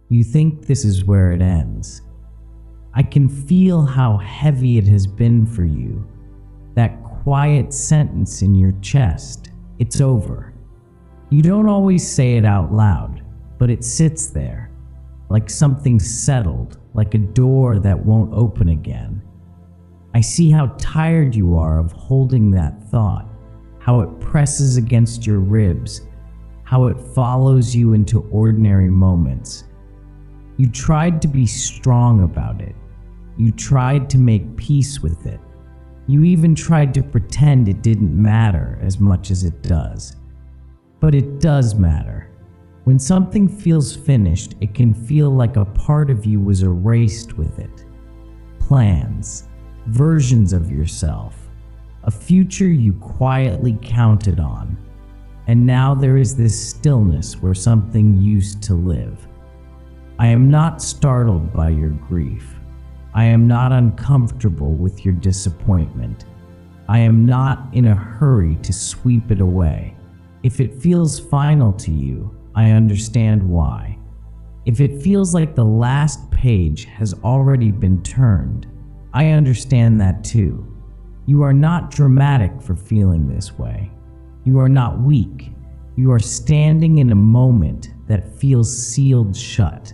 You think this is where it ends. I can feel how heavy it has been for you. That quiet sentence in your chest, it's over. You don't always say it out loud, but it sits there, like something settled, like a door that won't open again. I see how tired you are of holding that thought, how it presses against your ribs, how it follows you into ordinary moments. You tried to be strong about it. You tried to make peace with it. You even tried to pretend it didn't matter as much as it does. But it does matter. When something feels finished, it can feel like a part of you was erased with it. Plans, versions of yourself, a future you quietly counted on. And now there is this stillness where something used to live. I am not startled by your grief. I am not uncomfortable with your disappointment. I am not in a hurry to sweep it away. If it feels final to you, I understand why. If it feels like the last page has already been turned, I understand that too. You are not dramatic for feeling this way. You are not weak. You are standing in a moment that feels sealed shut.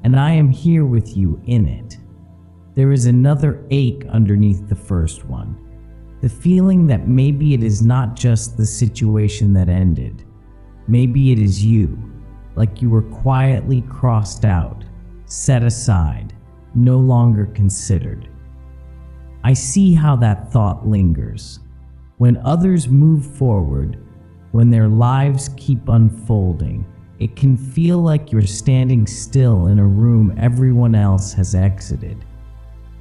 And I am here with you in it. There is another ache underneath the first one. The feeling that maybe it is not just the situation that ended. Maybe it is you, like you were quietly crossed out, set aside, no longer considered. I see how that thought lingers. When others move forward, when their lives keep unfolding, it can feel like you're standing still in a room everyone else has exited.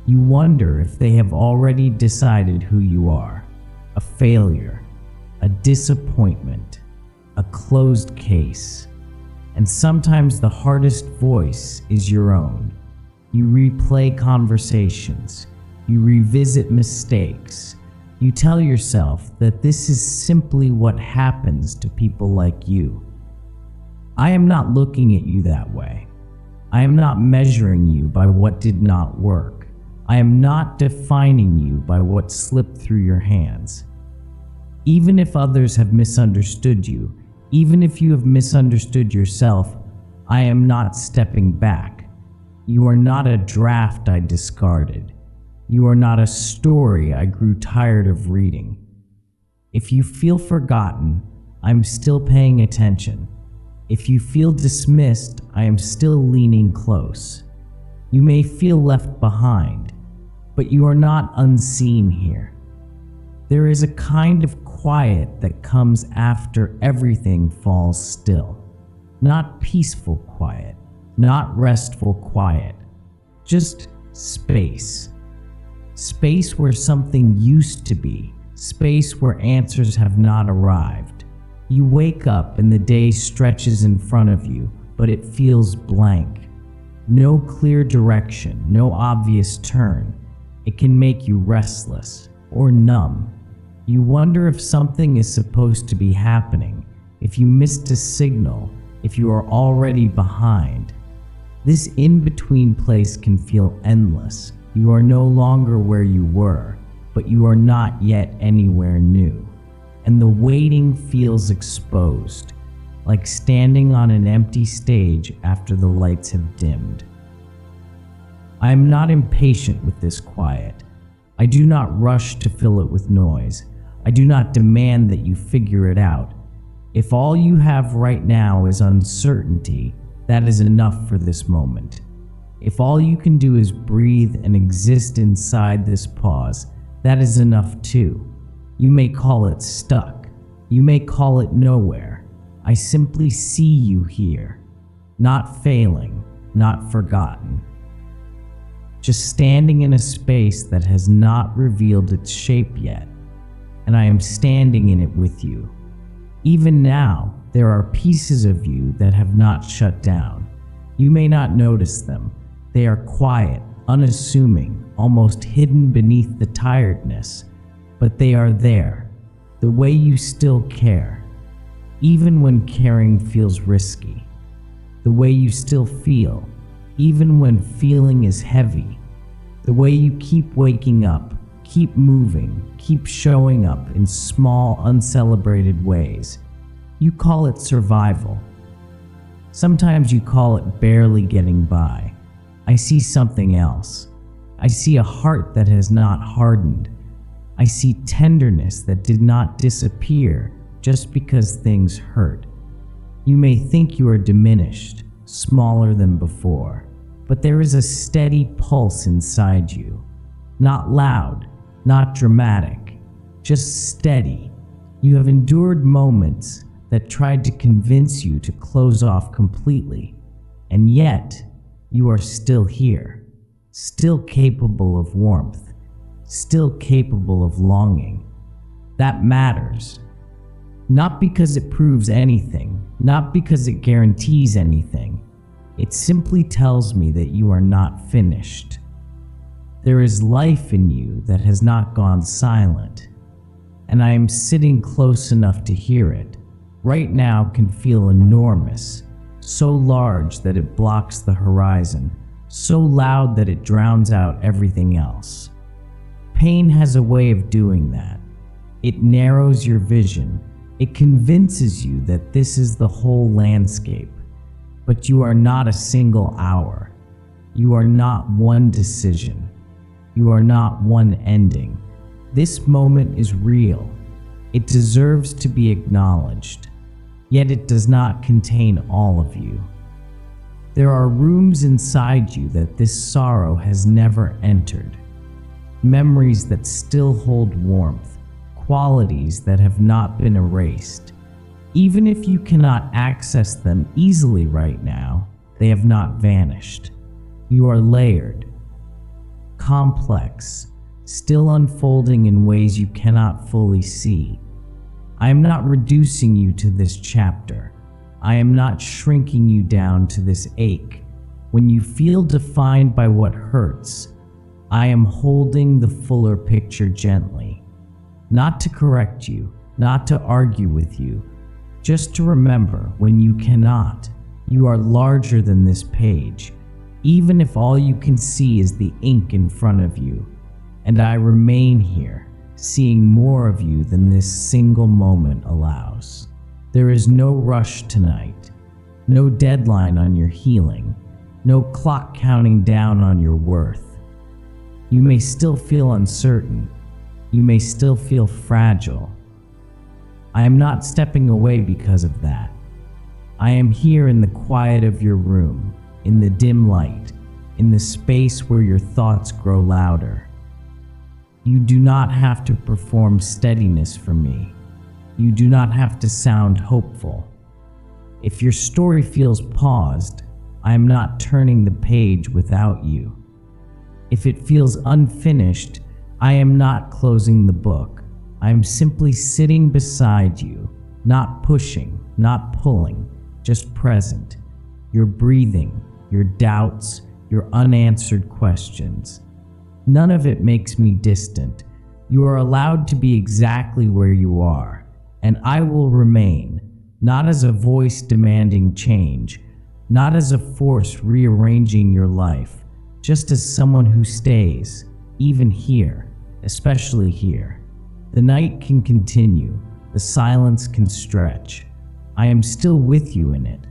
You wonder if they have already decided who you are. A failure, a disappointment, a closed case. And sometimes the hardest voice is your own. You replay conversations. You revisit mistakes. You tell yourself that this is simply what happens to people like you. I am not looking at you that way. I am not measuring you by what did not work. I am not defining you by what slipped through your hands. Even if others have misunderstood you, even if you have misunderstood yourself, I am not stepping back. You are not a draft I discarded. You are not a story I grew tired of reading. If you feel forgotten, I'm still paying attention. If you feel dismissed, I am still leaning close. You may feel left behind, but you are not unseen here. There is a kind of quiet that comes after everything falls still. Not peaceful quiet, not restful quiet, just space. Space where something used to be, space where answers have not arrived. You wake up and the day stretches in front of you, but it feels blank. No clear direction, no obvious turn. It can make you restless or numb. You wonder if something is supposed to be happening, if you missed a signal, if you are already behind. This in-between place can feel endless. You are no longer where you were, but you are not yet anywhere new. And the waiting feels exposed, like standing on an empty stage after the lights have dimmed. I am not impatient with this quiet. I do not rush to fill it with noise. I do not demand that you figure it out. If all you have right now is uncertainty, that is enough for this moment. If all you can do is breathe and exist inside this pause, that is enough too. You may call it stuck. You may call it nowhere. I simply see you here. Not failing, not forgotten. Just standing in a space that has not revealed its shape yet, and I am standing in it with you. Even now, there are pieces of you that have not shut down. You may not notice them. They are quiet, unassuming, almost hidden beneath the tiredness, but they are there, the way you still care, even when caring feels risky. the way you still feel, even when feeling is heavy, the way you keep waking up, keep moving, keep showing up in small, uncelebrated ways. You call it survival. Sometimes you call it barely getting by. I see something else. I see a heart that has not hardened. I see tenderness that did not disappear just because things hurt. You may think you are diminished, smaller than before, but there is a steady pulse inside you. Not loud, not dramatic, just steady. You have endured moments that tried to convince you to close off completely, and yet you are still here, still capable of warmth, still capable of longing. That matters. Not because it proves anything, not because it guarantees anything. It simply tells me that you are not finished. There is life in you that has not gone silent, and I am sitting close enough to hear it. Right now can feel enormous, so large that it blocks the horizon, so loud that it drowns out everything else. Pain has a way of doing that. It narrows your vision. It convinces you that this is the whole landscape, but you are not a single hour. You are not one decision. You are not one ending. This moment is real. It deserves to be acknowledged, yet it does not contain all of you. There are rooms inside you that this sorrow has never entered, memories that still hold warmth, qualities that have not been erased. Even if you cannot access them easily right now, they have not vanished. You are layered, complex, still unfolding in ways you cannot fully see. I am not reducing you to this chapter. I am not shrinking you down to this ache. When you feel defined by what hurts, I am holding the fuller picture gently. Not to correct you, not to argue with you, just to remember when you cannot, you are larger than this page, even if all you can see is the ink in front of you. And I remain here, seeing more of you than this single moment allows. There is no rush tonight, no deadline on your healing, no clock counting down on your worth. You may still feel uncertain. You may still feel fragile. I am not stepping away because of that. I am here in the quiet of your room, in the dim light, in the space where your thoughts grow louder. You do not have to perform steadiness for me. You do not have to sound hopeful. If your story feels paused, I am not turning the page without you. If it feels unfinished, I am not closing the book. I am simply sitting beside you, not pushing, not pulling, just present. Your breathing, your doubts, your unanswered questions. None of it makes me distant. You are allowed to be exactly where you are, and I will remain, not as a voice demanding change, not as a force rearranging your life, just as someone who stays, even here, especially here. The night can continue, the silence can stretch. I am still with you in it,